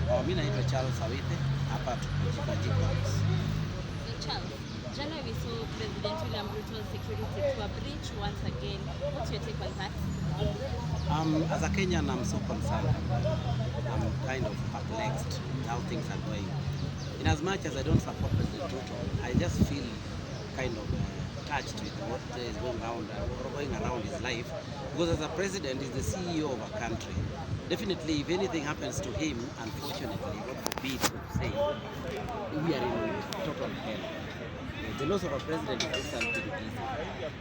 Mimi naitwa Charles Awite, hapa tuko Jikops. So Charles, January we saw President William Ruto's security to a breach once again. What's your take on that? As a Kenyan, I'm so concerned. I'm kind of perplexed with how things are going. In as much as I don't support President Ruto, I just feel kind of touched with what is going around his life. Because as a president, he's the CEO of a country. Definitely, if anything happens to him, unfortunately, God forbid to say, we are in total hell. The loss of a president is not something easy.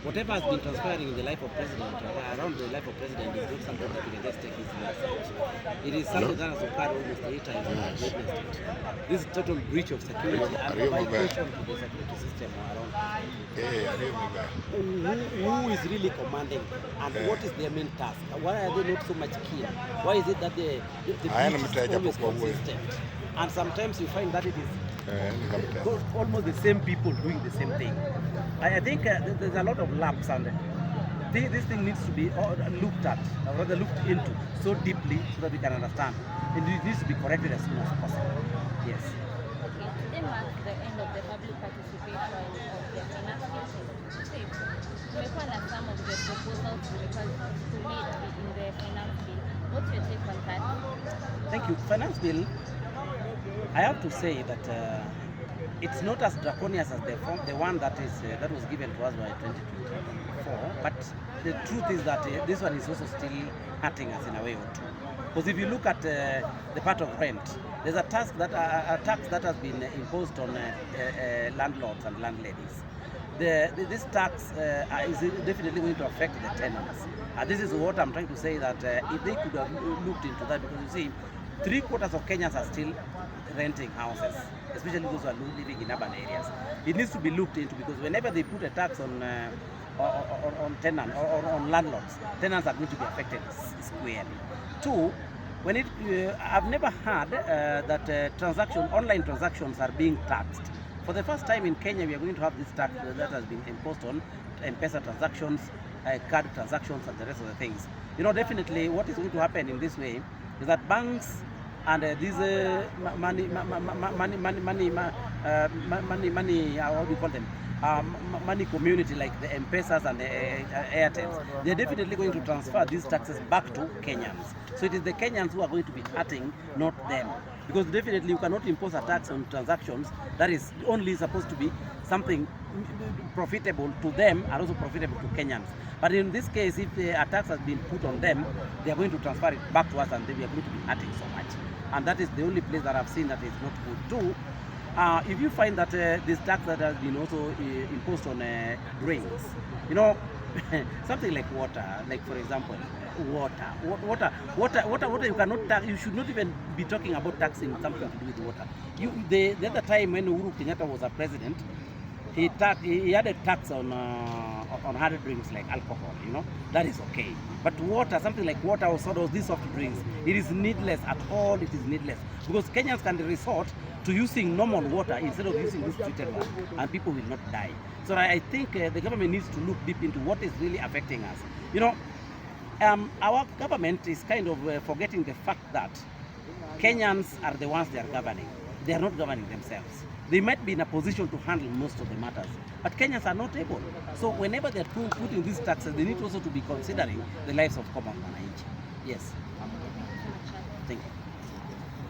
Whatever has been transpiring in the life of president, around the life of president, is not something that we can just take easily aside. It is something that has occurred almost 8 times we have witnessed it. This total breach of security and violation to the security system around. Who is really commanding and what is their main task? Why are they not so much keen? Why is it that the breach is always consistent? And sometimes you find that it is almost the same people doing the same thing. I think there's a lot of lapse, and this thing needs to be looked at, or rather looked into so deeply so that we can understand. And it needs to be corrected as soon as possible. Yes. Okay, today marks the end of the public participation of the finance bill. Kumekuwa na some of the proposals to meet in the finance bill. What's your take on that? Thank you. Finance bill, I have to say that it's not as draconian as the one that was given to us by 2024, but the truth is that this one is also still hurting us in a way or two. Because if you look at the part of rent, there's a tax that has been imposed on landlords and landladies. This tax is definitely going to affect the tenants. This is what I'm trying to say, that if they could have looked into that, because you see, 3/4 of Kenyans are still renting houses, especially those who are living in urban areas. It needs to be looked into, because whenever they put a tax on tenants or on landlords, tenants are going to be affected squarely. Two, I've never heard that online transactions are being taxed. For the first time in Kenya, we are going to have this tax that has been imposed on M-Pesa transactions, card transactions, and the rest of the things. You know, definitely what is going to happen in this way is that banks and these money, how do you call them? Money community like the M-Pesas and the Airtels, they're definitely going to transfer these taxes back to Kenyans. So it is the Kenyans who are going to be hurting, not them. Because definitely you cannot impose a tax on transactions that is only supposed to be something profitable to them and also profitable to Kenyans. But in this case, if a tax has been put on them, they are going to transfer it back to us, and we are going to be hurting so much. And that is the only place that I've seen that is not good too. If you find that this tax that has been also imposed on drinks, you know, something like water, like for example, water, you cannot tax. You should not even be talking about taxing something to do with water. The other time when Uhuru Kenyatta was a president, he had a tax on hard drinks like alcohol, you know, that is okay. But water, something like water or sodas, these soft drinks, it is needless at all. It is needless, because Kenyans can resort to using normal water instead of using this treated one, and people will not die. So I think the government needs to look deep into what is really affecting us. You know, our government is kind of forgetting the fact that Kenyans are the ones they are governing. They are not governing themselves. They might be in a position to handle most of the matters, but Kenyans are not able. So whenever they're putting these taxes, they need also to be considering the lives of common man. Yes. Thank you so much. Thank you.